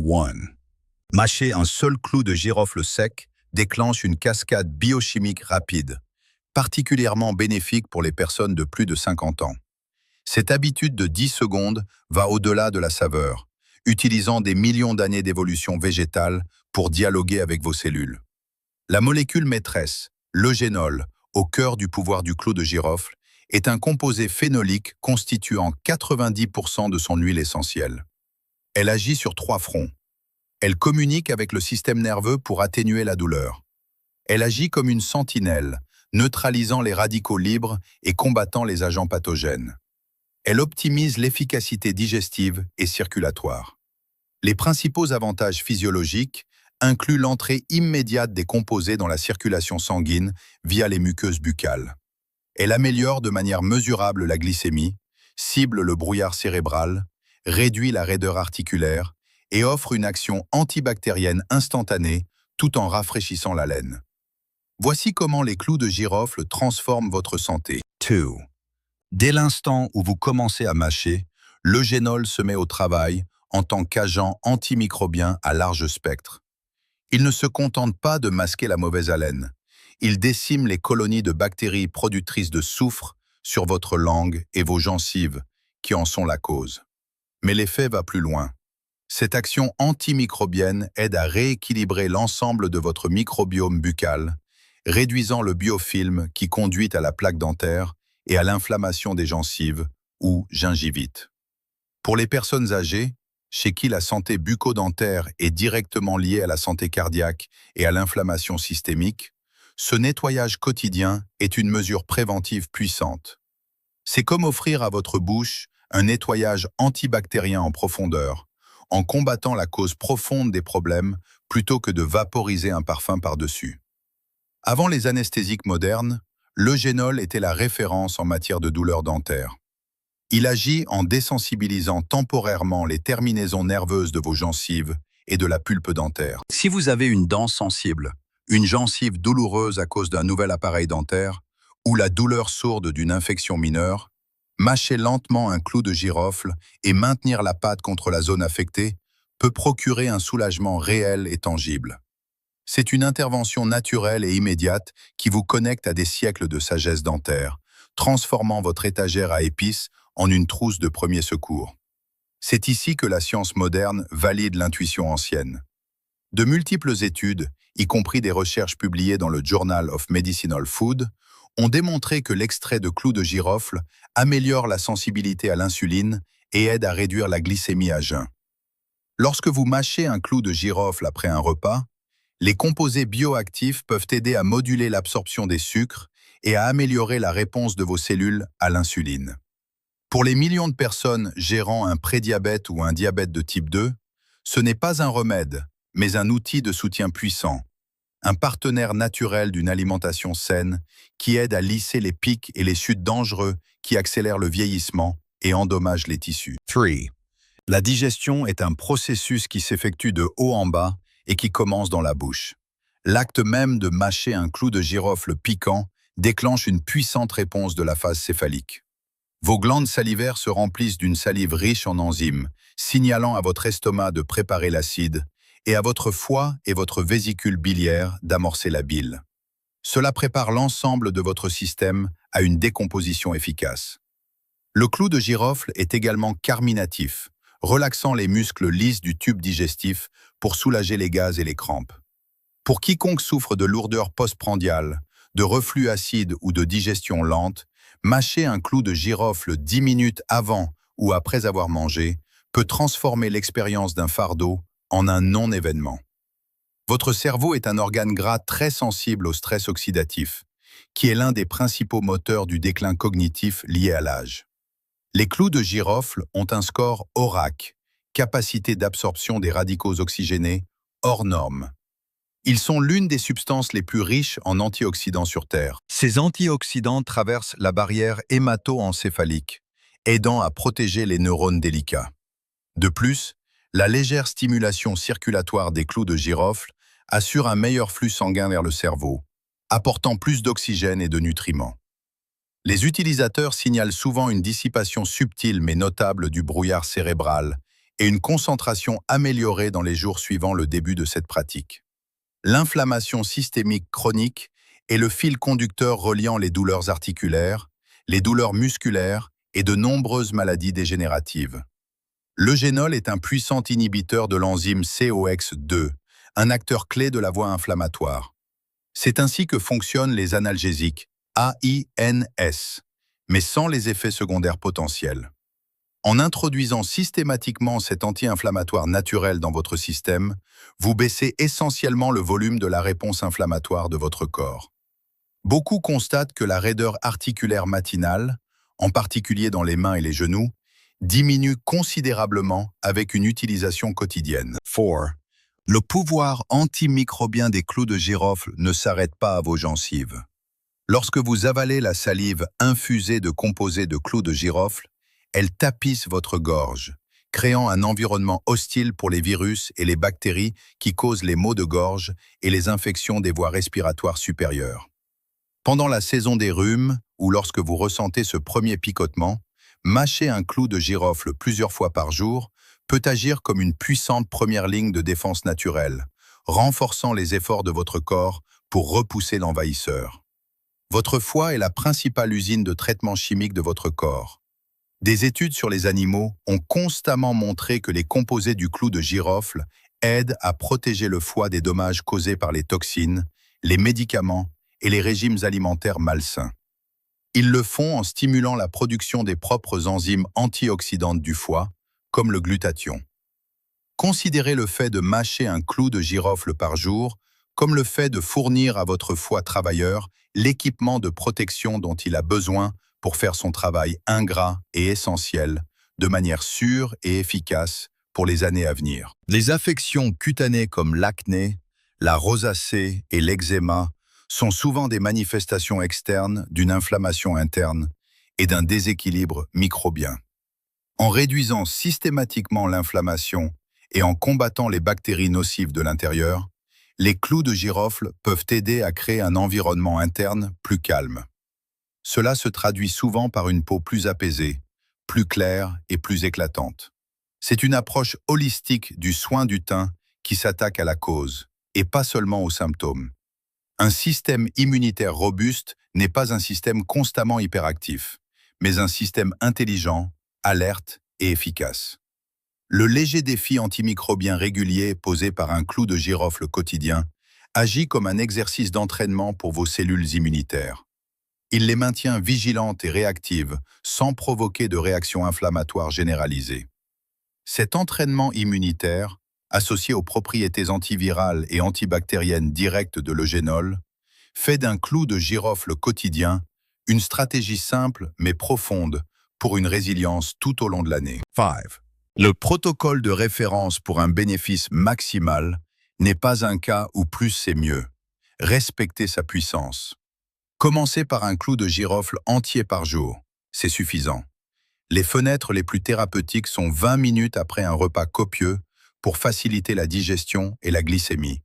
1. Mâcher un seul clou de girofle sec déclenche une cascade biochimique rapide, particulièrement bénéfique pour les personnes de plus de 50 ans. Cette habitude de 10 secondes va au-delà de la saveur, utilisant des millions d'années d'évolution végétale pour dialoguer avec vos cellules. La molécule maîtresse, l'eugénol, au cœur du pouvoir du clou de girofle, est un composé phénolique constituant 90% de son huile essentielle. Elle agit sur 3 fronts. Elle communique avec le système nerveux pour atténuer la douleur. Elle agit comme une sentinelle, neutralisant les radicaux libres et combattant les agents pathogènes. Elle optimise l'efficacité digestive et circulatoire. Les principaux avantages physiologiques incluent l'entrée immédiate des composés dans la circulation sanguine via les muqueuses buccales. Elle améliore de manière mesurable la glycémie, cible le brouillard cérébral, réduit la raideur articulaire et offre une action antibactérienne instantanée tout en rafraîchissant la laine. Voici comment les clous de girofle transforment votre santé. 2. Dès l'instant où vous commencez à mâcher, l'eugénol se met au travail en tant qu'agent antimicrobien à large spectre. Il ne se contente pas de masquer la mauvaise haleine. Il décime les colonies de bactéries productrices de soufre sur votre langue et vos gencives, qui en sont la cause. Mais l'effet va plus loin. Cette action antimicrobienne aide à rééquilibrer l'ensemble de votre microbiome buccal, réduisant le biofilm qui conduit à la plaque dentaire et à l'inflammation des gencives ou gingivite. Pour les personnes âgées, chez qui la santé bucco-dentaire est directement liée à la santé cardiaque et à l'inflammation systémique, ce nettoyage quotidien est une mesure préventive puissante. C'est comme offrir à votre bouche un nettoyage antibactérien en profondeur, en combattant la cause profonde des problèmes plutôt que de vaporiser un parfum par-dessus. Avant les anesthésiques modernes, l'eugénol était la référence en matière de douleur dentaire. Il agit en désensibilisant temporairement les terminaisons nerveuses de vos gencives et de la pulpe dentaire. Si vous avez une dent sensible, une gencive douloureuse à cause d'un nouvel appareil dentaire ou la douleur sourde d'une infection mineure, mâcher lentement un clou de girofle et maintenir la pâte contre la zone affectée peut procurer un soulagement réel et tangible. C'est une intervention naturelle et immédiate qui vous connecte à des siècles de sagesse dentaire, transformant votre étagère à épices en une trousse de premier secours. C'est ici que la science moderne valide l'intuition ancienne. De multiples études, y compris des recherches publiées dans le Journal of Medicinal Food, ont démontré que l'extrait de clou de girofle améliore la sensibilité à l'insuline et aide à réduire la glycémie à jeun. Lorsque vous mâchez un clou de girofle après un repas, les composés bioactifs peuvent aider à moduler l'absorption des sucres et à améliorer la réponse de vos cellules à l'insuline. Pour les millions de personnes gérant un prédiabète ou un diabète de type 2, ce n'est pas un remède, mais un outil de soutien puissant, un partenaire naturel d'une alimentation saine qui aide à lisser les pics et les chutes dangereux qui accélèrent le vieillissement et endommagent les tissus. 3. La digestion est un processus qui s'effectue de haut en bas et qui commence dans la bouche. L'acte même de mâcher un clou de girofle piquant déclenche une puissante réponse de la phase céphalique. Vos glandes salivaires se remplissent d'une salive riche en enzymes, signalant à votre estomac de préparer l'acide, et à votre foie et votre vésicule biliaire d'amorcer la bile. Cela prépare l'ensemble de votre système à une décomposition efficace. Le clou de girofle est également carminatif, relaxant les muscles lisses du tube digestif pour soulager les gaz et les crampes. Pour quiconque souffre de lourdeur postprandiale, de reflux acide ou de digestion lente, mâcher un clou de girofle 10 minutes avant ou après avoir mangé peut transformer l'expérience d'un fardeau en un non-événement. Votre cerveau est un organe gras très sensible au stress oxydatif, qui est l'un des principaux moteurs du déclin cognitif lié à l'âge. Les clous de girofle ont un score ORAC, capacité d'absorption des radicaux oxygénés, hors norme. Ils sont l'une des substances les plus riches en antioxydants sur Terre. Ces antioxydants traversent la barrière hémato-encéphalique, aidant à protéger les neurones délicats. De plus, la légère stimulation circulatoire des clous de girofle assure un meilleur flux sanguin vers le cerveau, apportant plus d'oxygène et de nutriments. Les utilisateurs signalent souvent une dissipation subtile mais notable du brouillard cérébral et une concentration améliorée dans les jours suivant le début de cette pratique. L'inflammation systémique chronique est le fil conducteur reliant les douleurs articulaires, les douleurs musculaires et de nombreuses maladies dégénératives. L'eugénol est un puissant inhibiteur de l'enzyme COX-2, un acteur clé de la voie inflammatoire. C'est ainsi que fonctionnent les analgésiques, AINS, mais sans les effets secondaires potentiels. En introduisant systématiquement cet anti-inflammatoire naturel dans votre système, vous baissez essentiellement le volume de la réponse inflammatoire de votre corps. Beaucoup constatent que la raideur articulaire matinale, en particulier dans les mains et les genoux, diminue considérablement avec une utilisation quotidienne. 4. Le pouvoir antimicrobien des clous de girofle ne s'arrête pas à vos gencives. Lorsque vous avalez la salive infusée de composés de clous de girofle, elle tapisse votre gorge, créant un environnement hostile pour les virus et les bactéries qui causent les maux de gorge et les infections des voies respiratoires supérieures. Pendant la saison des rhumes, ou lorsque vous ressentez ce premier picotement, mâcher un clou de girofle plusieurs fois par jour peut agir comme une puissante première ligne de défense naturelle, renforçant les efforts de votre corps pour repousser l'envahisseur. Votre foie est la principale usine de traitement chimique de votre corps. Des études sur les animaux ont constamment montré que les composés du clou de girofle aident à protéger le foie des dommages causés par les toxines, les médicaments et les régimes alimentaires malsains. Ils le font en stimulant la production des propres enzymes antioxydantes du foie, comme le glutathion. Considérez le fait de mâcher un clou de girofle par jour comme le fait de fournir à votre foie travailleur l'équipement de protection dont il a besoin pour faire son travail ingrat et essentiel, de manière sûre et efficace pour les années à venir. Les affections cutanées comme l'acné, la rosacée et l'eczéma sont souvent des manifestations externes d'une inflammation interne et d'un déséquilibre microbien. En réduisant systématiquement l'inflammation et en combattant les bactéries nocives de l'intérieur, les clous de girofle peuvent aider à créer un environnement interne plus calme. Cela se traduit souvent par une peau plus apaisée, plus claire et plus éclatante. C'est une approche holistique du soin du teint qui s'attaque à la cause, et pas seulement aux symptômes. Un système immunitaire robuste n'est pas un système constamment hyperactif, mais un système intelligent, alerte et efficace. Le léger défi antimicrobien régulier posé par un clou de girofle quotidien agit comme un exercice d'entraînement pour vos cellules immunitaires. Il les maintient vigilantes et réactives sans provoquer de réaction inflammatoire généralisée. Cet entraînement immunitaire, associé aux propriétés antivirales et antibactériennes directes de l'eugénol, fait d'un clou de girofle quotidien une stratégie simple mais profonde pour une résilience tout au long de l'année. 5. Le protocole de référence pour un bénéfice maximal n'est pas un cas où plus c'est mieux. Respectez sa puissance. Commencez par un clou de girofle entier par jour. C'est suffisant. Les fenêtres les plus thérapeutiques sont 20 minutes après un repas copieux pour faciliter la digestion et la glycémie,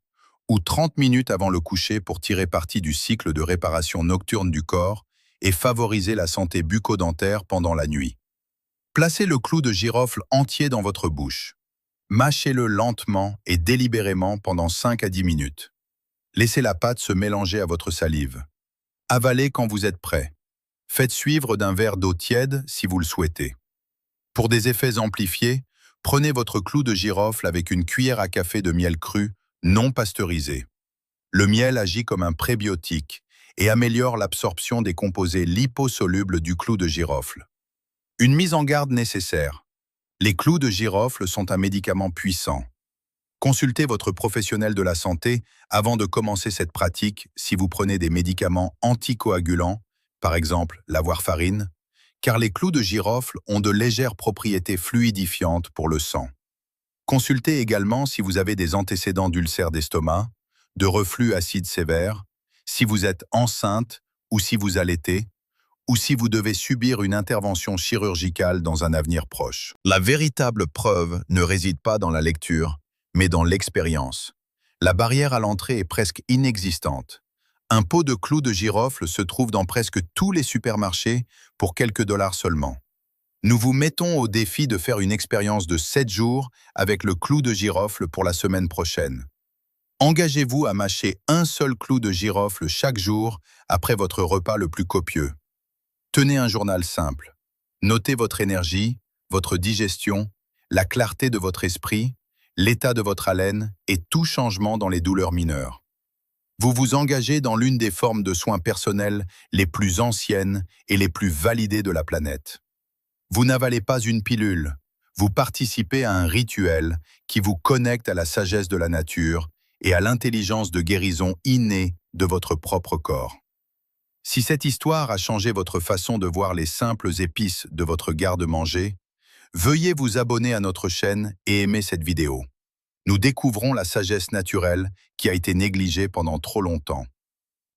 ou 30 minutes avant le coucher pour tirer parti du cycle de réparation nocturne du corps et favoriser la santé bucco-dentaire pendant la nuit. Placez le clou de girofle entier dans votre bouche. Mâchez-le lentement et délibérément pendant 5 à 10 minutes. Laissez la pâte se mélanger à votre salive. Avalez quand vous êtes prêt. Faites suivre d'un verre d'eau tiède si vous le souhaitez. Pour des effets amplifiés, prenez votre clou de girofle avec une cuillère à café de miel cru, non pasteurisé. Le miel agit comme un prébiotique et améliore l'absorption des composés liposolubles du clou de girofle. Une mise en garde nécessaire. Les clous de girofle sont un médicament puissant. Consultez votre professionnel de la santé avant de commencer cette pratique si vous prenez des médicaments anticoagulants, par exemple la warfarine, car les clous de girofle ont de légères propriétés fluidifiantes pour le sang. Consultez également si vous avez des antécédents d'ulcères d'estomac, de reflux acide sévère, si vous êtes enceinte ou si vous allaitez, ou si vous devez subir une intervention chirurgicale dans un avenir proche. La véritable preuve ne réside pas dans la lecture, mais dans l'expérience. La barrière à l'entrée est presque inexistante. Un pot de clous de girofle se trouve dans presque tous les supermarchés pour quelques dollars seulement. Nous vous mettons au défi de faire une expérience de 7 jours avec le clou de girofle pour la semaine prochaine. Engagez-vous à mâcher un seul clou de girofle chaque jour après votre repas le plus copieux. Tenez un journal simple. Notez votre énergie, votre digestion, la clarté de votre esprit, l'état de votre haleine et tout changement dans les douleurs mineures. Vous vous engagez dans l'une des formes de soins personnels les plus anciennes et les plus validées de la planète. Vous n'avalez pas une pilule, vous participez à un rituel qui vous connecte à la sagesse de la nature et à l'intelligence de guérison innée de votre propre corps. Si cette histoire a changé votre façon de voir les simples épices de votre garde-manger, veuillez vous abonner à notre chaîne et aimer cette vidéo. Nous découvrons la sagesse naturelle qui a été négligée pendant trop longtemps.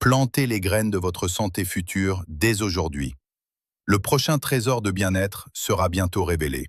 Plantez les graines de votre santé future dès aujourd'hui. Le prochain trésor de bien-être sera bientôt révélé.